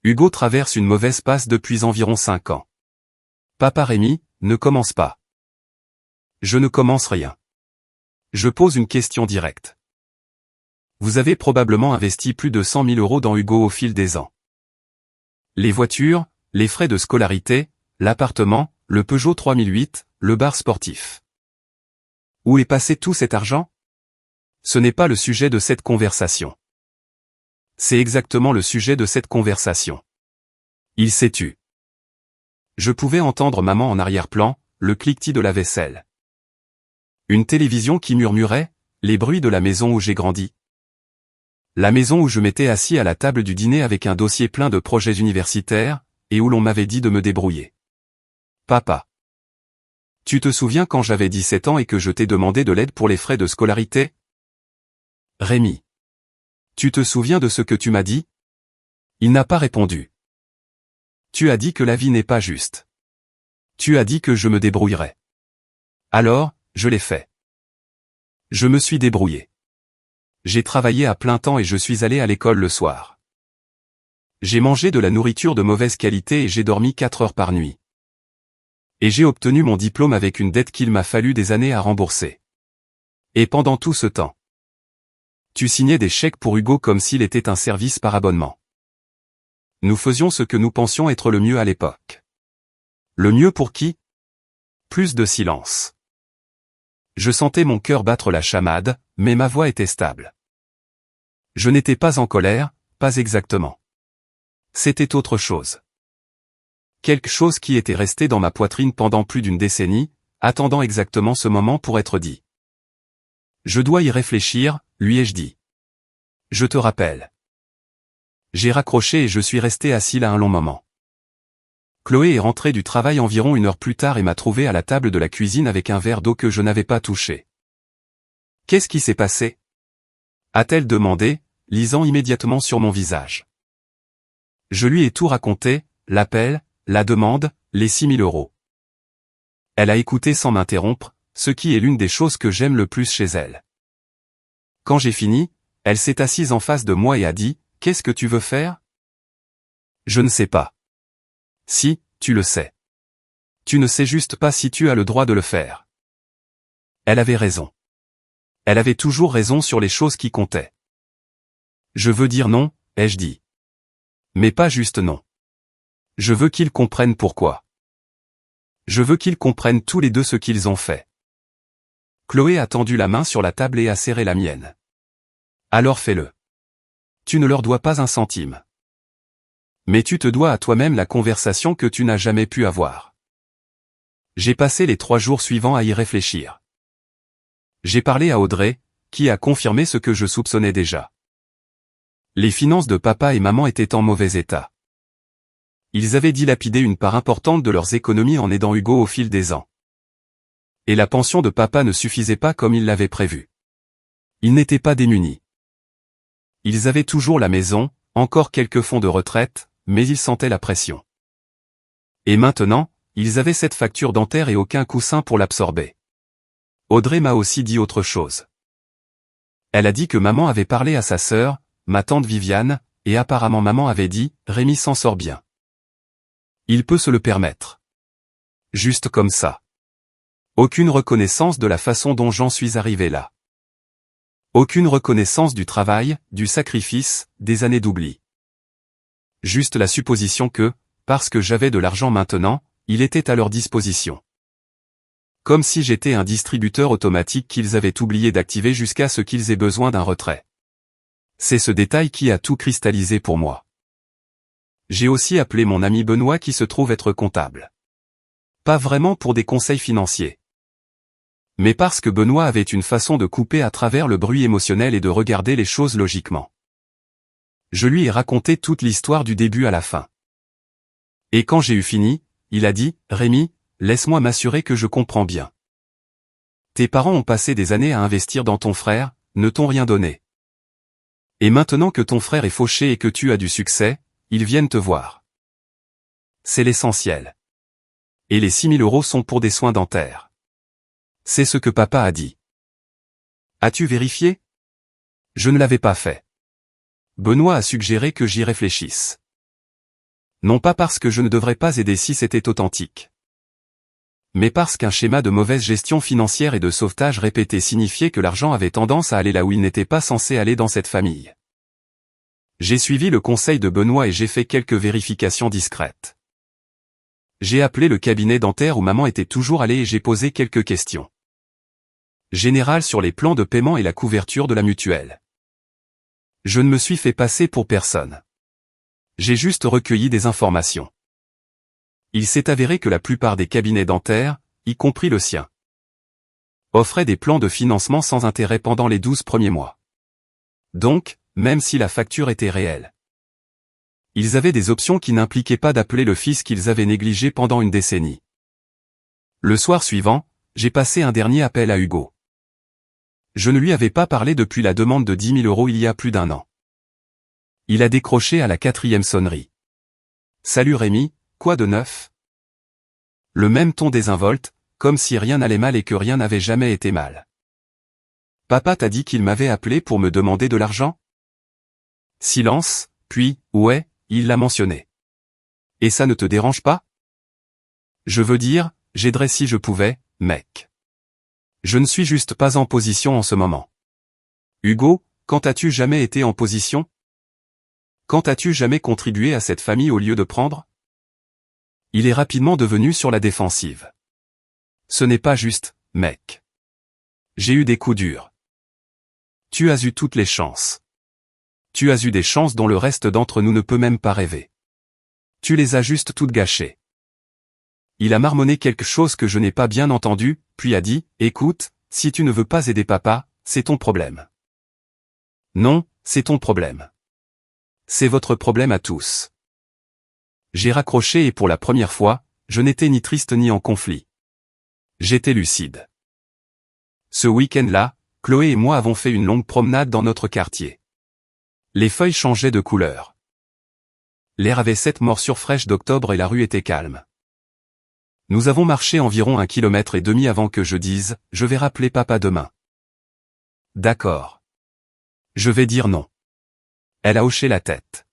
Hugo traverse une mauvaise passe depuis environ 5 ans. Papa Rémi, ne commence pas. Je ne commence rien. Je pose une question directe. Vous avez probablement investi plus de 100 000 € dans Hugo au fil des ans. Les voitures, les frais de scolarité, l'appartement, le Peugeot 3008, le bar sportif. Où est passé tout cet argent? Ce n'est pas le sujet de cette conversation. C'est exactement le sujet de cette conversation. Il s'est tu. Je pouvais entendre maman en arrière-plan, le cliquetis de la vaisselle. Une télévision qui murmurait, les bruits de la maison où j'ai grandi. La maison où je m'étais assis à la table du dîner avec un dossier plein de projets universitaires, et où l'on m'avait dit de me débrouiller. Papa. Tu te souviens quand j'avais 17 ans et que je t'ai demandé de l'aide pour les frais de scolarité? Rémi. Tu te souviens de ce que tu m'as dit? Il n'a pas répondu. Tu as dit que la vie n'est pas juste. Tu as dit que je me débrouillerais. Alors, je l'ai fait. Je me suis débrouillé. J'ai travaillé à plein temps et je suis allé à l'école le soir. J'ai mangé de la nourriture de mauvaise qualité et j'ai dormi 4 heures par nuit. Et j'ai obtenu mon diplôme avec une dette qu'il m'a fallu des années à rembourser. Et pendant tout ce temps, tu signais des chèques pour Hugo comme s'il était un service par abonnement. Nous faisions ce que nous pensions être le mieux à l'époque. Le mieux pour qui? Plus de silence. Je sentais mon cœur battre la chamade, mais ma voix était stable. Je n'étais pas en colère, pas exactement. C'était autre chose. Quelque chose qui était resté dans ma poitrine pendant plus d'une décennie, attendant exactement ce moment pour être dit. Je dois y réfléchir, lui ai-je dit. Je te rappelle. J'ai raccroché et je suis resté assis là un long moment. Chloé est rentrée du travail environ 1 heure plus tard et m'a trouvé à la table de la cuisine avec un verre d'eau que je n'avais pas touché. « Qu'est-ce qui s'est passé ?» a-t-elle demandé, lisant immédiatement sur mon visage. Je lui ai tout raconté, l'appel, la demande, les 6 000 €. Elle a écouté sans m'interrompre, ce qui est l'une des choses que j'aime le plus chez elle. Quand j'ai fini, elle s'est assise en face de moi et a dit « Qu'est-ce que tu veux faire ?» Je ne sais pas. Si, tu le sais. Tu ne sais juste pas si tu as le droit de le faire. Elle avait raison. Elle avait toujours raison sur les choses qui comptaient. Je veux dire non, ai-je dit. Mais pas juste non. Je veux qu'ils comprennent pourquoi. Je veux qu'ils comprennent tous les deux ce qu'ils ont fait. Chloé a tendu la main sur la table et a serré la mienne. Alors fais-le. Tu ne leur dois pas un centime. Mais tu te dois à toi-même la conversation que tu n'as jamais pu avoir. J'ai passé les 3 jours suivants à y réfléchir. J'ai parlé à Audrey, qui a confirmé ce que je soupçonnais déjà. Les finances de papa et maman étaient en mauvais état. Ils avaient dilapidé une part importante de leurs économies en aidant Hugo au fil des ans. Et la pension de papa ne suffisait pas comme ils l'avaient prévu. Ils n'étaient pas démunis. Ils avaient toujours la maison, encore quelques fonds de retraite, mais ils sentaient la pression. Et maintenant, ils avaient cette facture dentaire et aucun coussin pour l'absorber. Audrey m'a aussi dit autre chose. Elle a dit que maman avait parlé à sa sœur, ma tante Viviane, et apparemment maman avait dit « Rémi s'en sort bien. Il peut se le permettre. » Juste comme ça. Aucune reconnaissance de la façon dont j'en suis arrivé là. Aucune reconnaissance du travail, du sacrifice, des années d'oubli. Juste la supposition que, parce que j'avais de l'argent maintenant, il était à leur disposition. Comme si j'étais un distributeur automatique qu'ils avaient oublié d'activer jusqu'à ce qu'ils aient besoin d'un retrait. C'est ce détail qui a tout cristallisé pour moi. J'ai aussi appelé mon ami Benoît qui se trouve être comptable. Pas vraiment pour des conseils financiers. Mais parce que Benoît avait une façon de couper à travers le bruit émotionnel et de regarder les choses logiquement. Je lui ai raconté toute l'histoire du début à la fin. Et quand j'ai eu fini, il a dit « Rémi, laisse-moi m'assurer que je comprends bien. Tes parents ont passé des années à investir dans ton frère, ne t'ont rien donné. Et maintenant que ton frère est fauché et que tu as du succès, ils viennent te voir. C'est l'essentiel. Et les 6 000 € sont pour des soins dentaires. C'est ce que papa a dit. As-tu vérifié ? Je ne l'avais pas fait. Benoît a suggéré que j'y réfléchisse. Non pas parce que je ne devrais pas aider si c'était authentique. Mais parce qu'un schéma de mauvaise gestion financière et de sauvetage répété signifiait que l'argent avait tendance à aller là où il n'était pas censé aller dans cette famille. J'ai suivi le conseil de Benoît et j'ai fait quelques vérifications discrètes. J'ai appelé le cabinet dentaire où maman était toujours allée et j'ai posé quelques questions. Générales sur les plans de paiement et la couverture de la mutuelle. Je ne me suis fait passer pour personne. J'ai juste recueilli des informations. Il s'est avéré que la plupart des cabinets dentaires, y compris le sien, offraient des plans de financement sans intérêt pendant les 12 premiers mois. Donc, même si la facture était réelle, ils avaient des options qui n'impliquaient pas d'appeler le fils qu'ils avaient négligé pendant une décennie. Le soir suivant, j'ai passé un dernier appel à Hugo. Je ne lui avais pas parlé depuis la demande de 10 000 € il y a plus d'1 an. Il a décroché à la 4e sonnerie. « Salut Rémi, quoi de neuf ?» Le même ton désinvolte, comme si rien n'allait mal et que rien n'avait jamais été mal. « Papa t'a dit qu'il m'avait appelé pour me demander de l'argent ?» Silence, puis, ouais, il l'a mentionné. « Et ça ne te dérange pas ? » Je veux dire, j'aiderais si je pouvais, mec. Je ne suis juste pas en position en ce moment. Hugo, quand as-tu jamais été en position ? Quand as-tu jamais contribué à cette famille au lieu de prendre ? Il est rapidement devenu sur la défensive. Ce n'est pas juste, mec. J'ai eu des coups durs. Tu as eu toutes les chances. Tu as eu des chances dont le reste d'entre nous ne peut même pas rêver. Tu les as juste toutes gâchées. Il a marmonné quelque chose que je n'ai pas bien entendu, puis a dit, « Écoute, si tu ne veux pas aider papa, c'est ton problème. » Non, c'est ton problème. C'est votre problème à tous. J'ai raccroché et pour la première fois, je n'étais ni triste ni en conflit. J'étais lucide. Ce week-end-là, Chloé et moi avons fait une longue promenade dans notre quartier. Les feuilles changeaient de couleur. L'air avait cette morsure fraîche d'octobre et la rue était calme. Nous avons marché environ 1,5 km avant que je dise « Je vais rappeler papa demain ». D'accord. Je vais dire non. Elle a hoché la tête.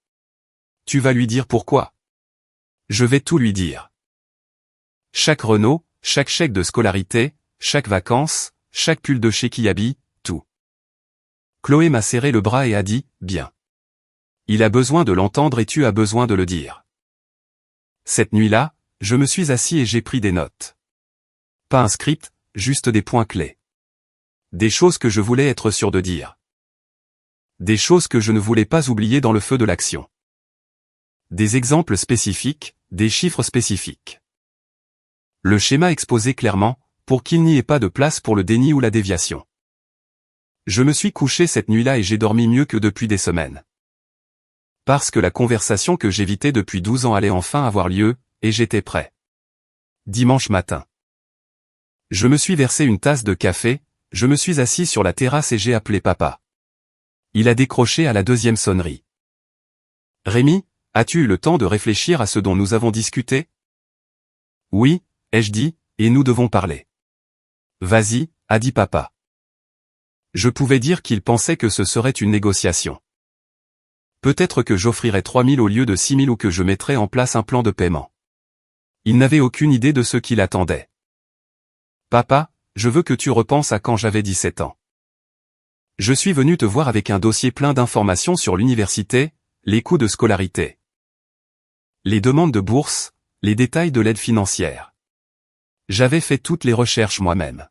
Tu vas lui dire pourquoi? Je vais tout lui dire. Chaque Renault, chaque chèque de scolarité, chaque vacances, chaque pull de chez Kiabi, tout. Chloé m'a serré le bras et a dit « Bien. Il a besoin de l'entendre et tu as besoin de le dire. » Cette nuit-là, je me suis assis et j'ai pris des notes. Pas un script, juste des points clés. Des choses que je voulais être sûr de dire. Des choses que je ne voulais pas oublier dans le feu de l'action. Des exemples spécifiques, des chiffres spécifiques. Le schéma exposé clairement, pour qu'il n'y ait pas de place pour le déni ou la déviation. Je me suis couché cette nuit-là et j'ai dormi mieux que depuis des semaines. Parce que la conversation que j'évitais depuis 12 ans allait enfin avoir lieu, et j'étais prêt. Dimanche matin. Je me suis versé une tasse de café, je me suis assis sur la terrasse et j'ai appelé papa. Il a décroché à la 2e sonnerie. Rémi, as-tu eu le temps de réfléchir à ce dont nous avons discuté? Oui, ai-je dit, et nous devons parler. Vas-y, a dit papa. Je pouvais dire qu'il pensait que ce serait une négociation. Peut-être que j'offrirais 3 000 au lieu de 6 000 ou que je mettrais en place un plan de paiement. Il n'avait aucune idée de ce qu'il attendait. Papa, je veux que tu repenses à quand j'avais 17 ans. Je suis venu te voir avec un dossier plein d'informations sur l'université, les coûts de scolarité, les demandes de bourse, les détails de l'aide financière. J'avais fait toutes les recherches moi-même.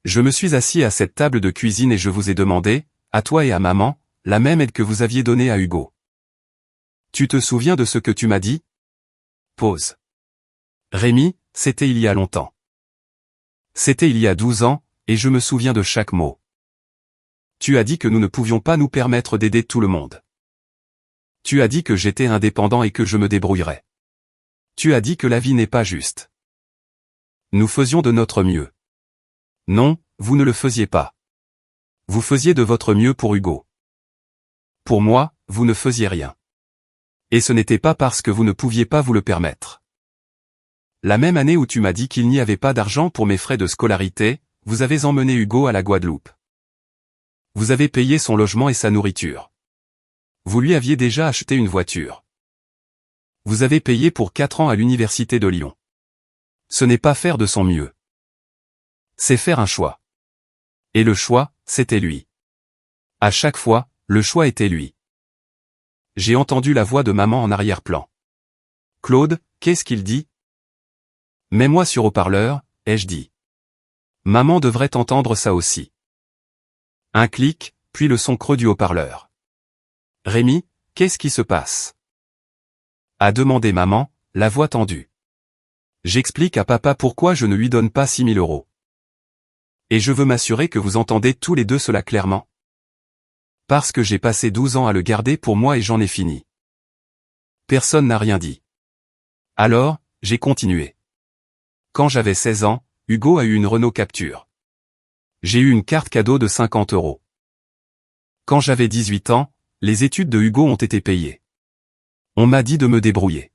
Je me suis assis à cette table de cuisine et je vous ai demandé, à toi et à maman, la même aide que vous aviez donnée à Hugo. Tu te souviens de ce que tu m'as dit? Pause. Rémi, c'était il y a longtemps. C'était il y a 12 ans, et je me souviens de chaque mot. Tu as dit que nous ne pouvions pas nous permettre d'aider tout le monde. Tu as dit que j'étais indépendant et que je me débrouillerais. Tu as dit que la vie n'est pas juste. Nous faisions de notre mieux. Non, vous ne le faisiez pas. Vous faisiez de votre mieux pour Hugo. Pour moi, vous ne faisiez rien. Et ce n'était pas parce que vous ne pouviez pas vous le permettre. La même année où tu m'as dit qu'il n'y avait pas d'argent pour mes frais de scolarité, vous avez emmené Hugo à la Guadeloupe. Vous avez payé son logement et sa nourriture. Vous lui aviez déjà acheté une voiture. Vous avez payé pour 4 ans à l'université de Lyon. Ce n'est pas faire de son mieux. C'est faire un choix. Et le choix, c'était lui. À chaque fois, le choix était lui. J'ai entendu la voix de maman en arrière-plan. Claude, qu'est-ce qu'il dit? Mets-moi sur haut-parleur, ai-je dit. Maman devrait entendre ça aussi. Un clic, puis le son creux du haut-parleur. Rémi, qu'est-ce qui se passe? A demandé maman, la voix tendue. J'explique à papa pourquoi je ne lui donne pas 6 000 euros. Et je veux m'assurer que vous entendez tous les deux cela clairement. Parce que j'ai passé 12 ans à le garder pour moi et j'en ai fini. Personne n'a rien dit. Alors, j'ai continué. Quand j'avais 16 ans, Hugo a eu une Renault Captur. J'ai eu une carte cadeau de 50 euros. Quand j'avais 18 ans, les études de Hugo ont été payées. On m'a dit de me débrouiller.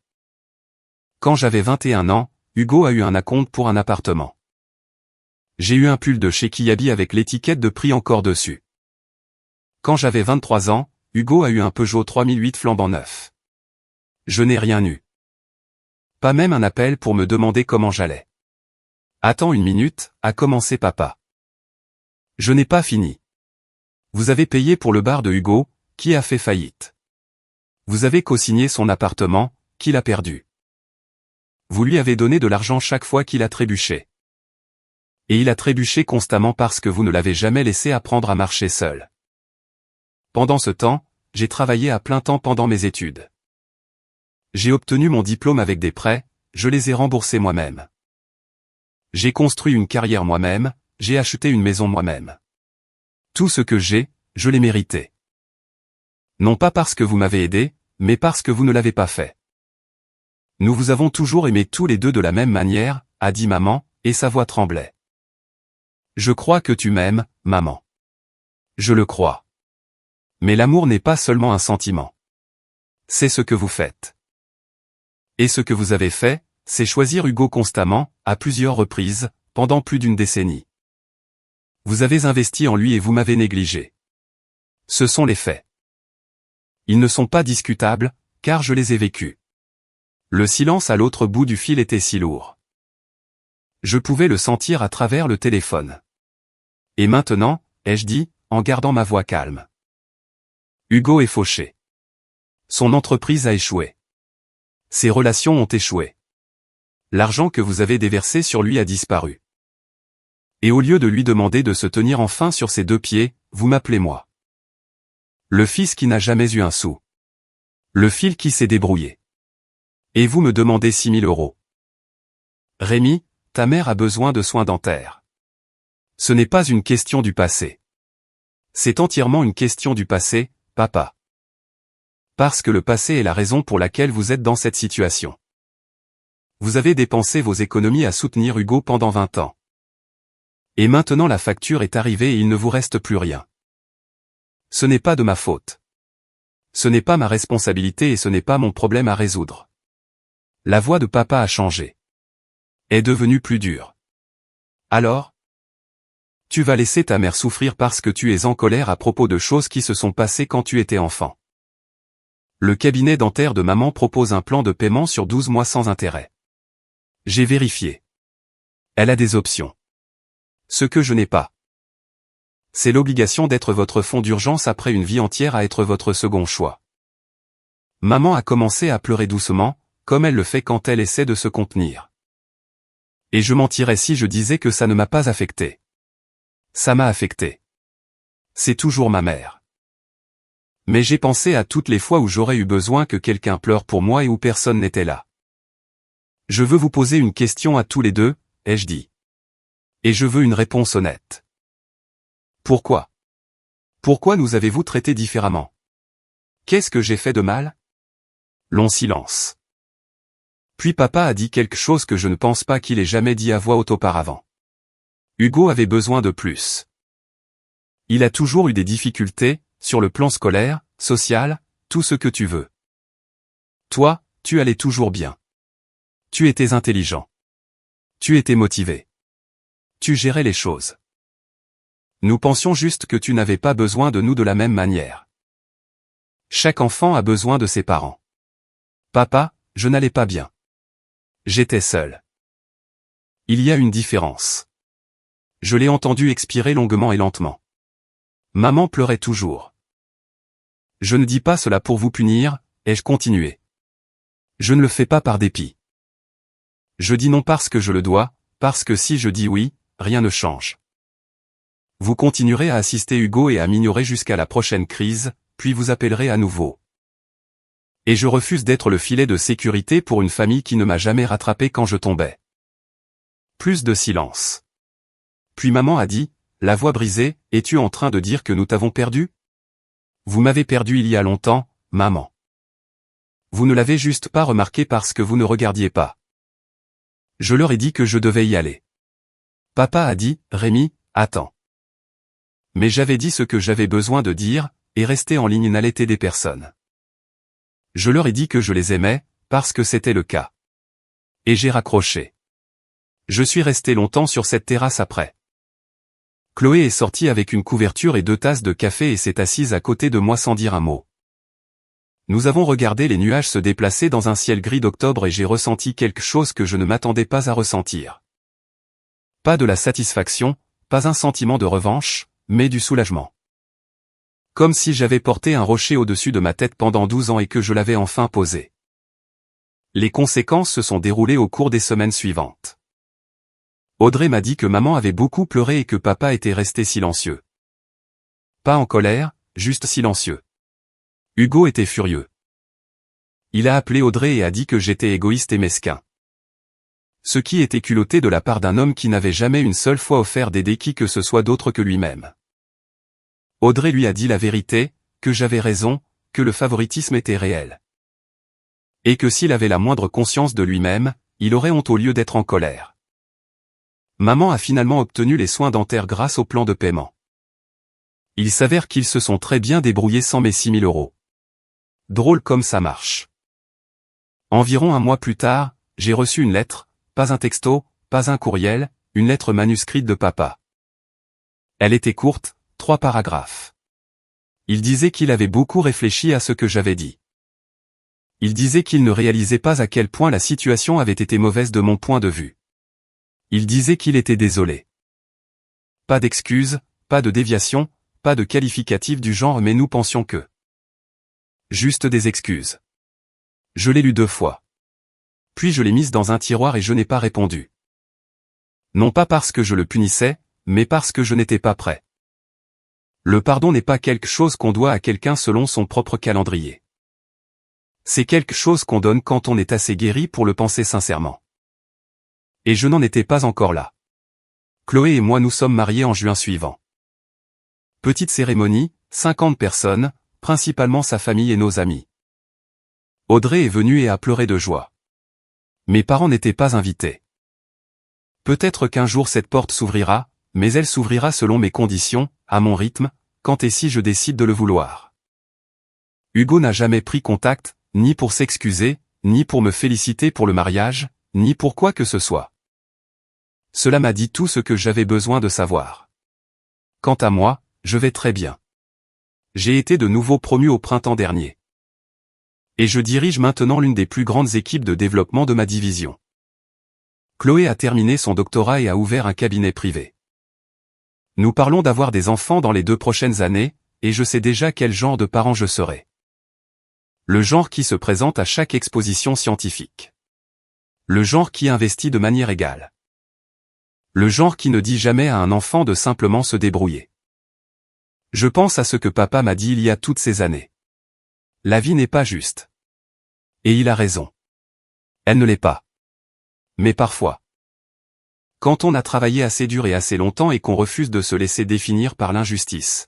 Quand j'avais 21 ans, Hugo a eu un acompte pour un appartement. J'ai eu un pull de chez Kiabi avec l'étiquette de prix encore dessus. Quand j'avais 23 ans, Hugo a eu un Peugeot 3008 flambant neuf. Je n'ai rien eu. Pas même un appel pour me demander comment j'allais. Attends une minute, a commencé papa. Je n'ai pas fini. Vous avez payé pour le bar de Hugo, qui a fait faillite. Vous avez co-signé son appartement, qu'il a perdu. Vous lui avez donné de l'argent chaque fois qu'il a trébuché. Et il a trébuché constamment parce que vous ne l'avez jamais laissé apprendre à marcher seul. Pendant ce temps, j'ai travaillé à plein temps pendant mes études. J'ai obtenu mon diplôme avec des prêts, je les ai remboursés moi-même. J'ai construit une carrière moi-même, j'ai acheté une maison moi-même. Tout ce que j'ai, je l'ai mérité. Non pas parce que vous m'avez aidé, mais parce que vous ne l'avez pas fait. Nous vous avons toujours aimés tous les deux de la même manière, a dit maman, et sa voix tremblait. Je crois que tu m'aimes, maman. Je le crois. Mais l'amour n'est pas seulement un sentiment. C'est ce que vous faites. Et ce que vous avez fait, c'est choisir Hugo constamment, à plusieurs reprises, pendant plus d'une décennie. Vous avez investi en lui et vous m'avez négligé. Ce sont les faits. Ils ne sont pas discutables, car je les ai vécus. Le silence à l'autre bout du fil était si lourd. Je pouvais le sentir à travers le téléphone. Et maintenant, ai-je dit, en gardant ma voix calme. Hugo est fauché. Son entreprise a échoué. Ses relations ont échoué. L'argent que vous avez déversé sur lui a disparu. Et au lieu de lui demander de se tenir enfin sur ses deux pieds, vous m'appelez moi. Le fils qui n'a jamais eu un sou. Le fil qui s'est débrouillé. Et vous me demandez 6 000 €. Rémi, ta mère a besoin de soins dentaires. Ce n'est pas une question du passé. C'est entièrement une question du passé, papa. Parce que le passé est la raison pour laquelle vous êtes dans cette situation. Vous avez dépensé vos économies à soutenir Hugo pendant 20 ans. Et maintenant la facture est arrivée et il ne vous reste plus rien. Ce n'est pas de ma faute. Ce n'est pas ma responsabilité et ce n'est pas mon problème à résoudre. La voix de papa a changé. Est devenue plus dure. Alors? Tu vas laisser ta mère souffrir parce que tu es en colère à propos de choses qui se sont passées quand tu étais enfant. Le cabinet dentaire de maman propose un plan de paiement sur 12 mois sans intérêt. J'ai vérifié. Elle a des options. Ce que je n'ai pas. C'est l'obligation d'être votre fonds d'urgence après une vie entière à être votre second choix. Maman a commencé à pleurer doucement, comme elle le fait quand elle essaie de se contenir. Et je mentirais si je disais que ça ne m'a pas affecté. Ça m'a affecté. C'est toujours ma mère. Mais j'ai pensé à toutes les fois où j'aurais eu besoin que quelqu'un pleure pour moi et où personne n'était là. Je veux vous poser une question à tous les deux, ai-je dit. Et je veux une réponse honnête. Pourquoi? Pourquoi nous avez-vous traités différemment? Qu'est-ce que j'ai fait de mal? Long silence. Puis papa a dit quelque chose que je ne pense pas qu'il ait jamais dit à voix haute auparavant. Hugo avait besoin de plus. Il a toujours eu des difficultés, sur le plan scolaire, social, tout ce que tu veux. Toi, tu allais toujours bien. Tu étais intelligent. Tu étais motivé. Tu gérais les choses. Nous pensions juste que tu n'avais pas besoin de nous de la même manière. Chaque enfant a besoin de ses parents. Papa, je n'allais pas bien. J'étais seul. Il y a une différence. Je l'ai entendu expirer longuement et lentement. Maman pleurait toujours. Je ne dis pas cela pour vous punir, ai-je continué. Je ne le fais pas par dépit. Je dis non parce que je le dois, parce que si je dis oui, rien ne change. Vous continuerez à assister Hugo et à m'ignorer jusqu'à la prochaine crise, puis vous appellerez à nouveau. Et je refuse d'être le filet de sécurité pour une famille qui ne m'a jamais rattrapé quand je tombais. Plus de silence. Puis maman a dit, la voix brisée, es-tu en train de dire que nous t'avons perdu? Vous m'avez perdu il y a longtemps, maman. Vous ne l'avez juste pas remarqué parce que vous ne regardiez pas. Je leur ai dit que je devais y aller. Papa a dit, Rémi, attends. Mais j'avais dit ce que j'avais besoin de dire, et rester en ligne n'allait aider personne. Je leur ai dit que je les aimais, parce que c'était le cas. Et j'ai raccroché. Je suis resté longtemps sur cette terrasse après. Chloé est sortie avec une couverture et 2 tasses de café et s'est assise à côté de moi sans dire un mot. Nous avons regardé les nuages se déplacer dans un ciel gris d'octobre et j'ai ressenti quelque chose que je ne m'attendais pas à ressentir. Pas de la satisfaction, pas un sentiment de revanche, mais du soulagement. Comme si j'avais porté un rocher au-dessus de ma tête pendant 12 ans et que je l'avais enfin posé. Les conséquences se sont déroulées au cours des semaines suivantes. Audrey m'a dit que maman avait beaucoup pleuré et que papa était resté silencieux. Pas en colère, juste silencieux. Hugo était furieux. Il a appelé Audrey et a dit que j'étais égoïste et mesquin. Ce qui était culotté de la part d'un homme qui n'avait jamais une seule fois offert d'aider qui que ce soit d'autre que lui-même. Audrey lui a dit la vérité, que j'avais raison, que le favoritisme était réel. Et que s'il avait la moindre conscience de lui-même, il aurait honte au lieu d'être en colère. Maman a finalement obtenu les soins dentaires grâce au plan de paiement. Il s'avère qu'ils se sont très bien débrouillés sans mes 6 000 €. Drôle comme ça marche. Environ un mois plus tard, j'ai reçu une lettre, pas un texto, pas un courriel, une lettre manuscrite de papa. Elle était courte, 3 paragraphes. Il disait qu'il avait beaucoup réfléchi à ce que j'avais dit. Il disait qu'il ne réalisait pas à quel point la situation avait été mauvaise de mon point de vue. Il disait qu'il était désolé. Pas d'excuses, pas de déviation, pas de qualificatif du genre mais nous pensions que. Juste des excuses. Je l'ai lu 2 fois. Puis je l'ai mise dans un tiroir et je n'ai pas répondu. Non pas parce que je le punissais, mais parce que je n'étais pas prêt. Le pardon n'est pas quelque chose qu'on doit à quelqu'un selon son propre calendrier. C'est quelque chose qu'on donne quand on est assez guéri pour le penser sincèrement. Et je n'en étais pas encore là. Chloé et moi nous sommes mariés en juin suivant. Petite cérémonie, 50 personnes, principalement sa famille et nos amis. Audrey est venue et a pleuré de joie. Mes parents n'étaient pas invités. Peut-être qu'un jour cette porte s'ouvrira, mais elle s'ouvrira selon mes conditions, à mon rythme, quand et si je décide de le vouloir. Hugo n'a jamais pris contact, ni pour s'excuser, ni pour me féliciter pour le mariage, ni pour quoi que ce soit. Cela m'a dit tout ce que j'avais besoin de savoir. Quant à moi, je vais très bien. J'ai été de nouveau promu au printemps dernier. Et je dirige maintenant l'une des plus grandes équipes de développement de ma division. Chloé a terminé son doctorat et a ouvert un cabinet privé. Nous parlons d'avoir des enfants dans les 2 prochaines années, et je sais déjà quel genre de parent je serai. Le genre qui se présente à chaque exposition scientifique. Le genre qui investit de manière égale. Le genre qui ne dit jamais à un enfant de simplement se débrouiller. Je pense à ce que papa m'a dit il y a toutes ces années. La vie n'est pas juste. Et il a raison. Elle ne l'est pas. Mais parfois. Quand on a travaillé assez dur et assez longtemps et qu'on refuse de se laisser définir par l'injustice.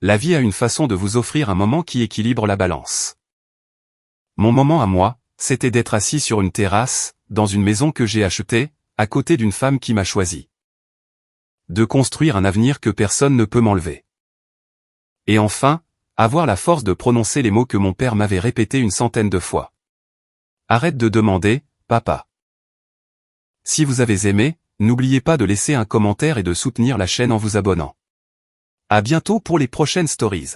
La vie a une façon de vous offrir un moment qui équilibre la balance. Mon moment à moi, c'était d'être assis sur une terrasse, dans une maison que j'ai achetée, à côté d'une femme qui m'a choisi. De construire un avenir que personne ne peut m'enlever. Et enfin, avoir la force de prononcer les mots que mon père m'avait répétés une centaine de fois. Arrête de demander, papa. Si vous avez aimé, n'oubliez pas de laisser un commentaire et de soutenir la chaîne en vous abonnant. À bientôt pour les prochaines stories.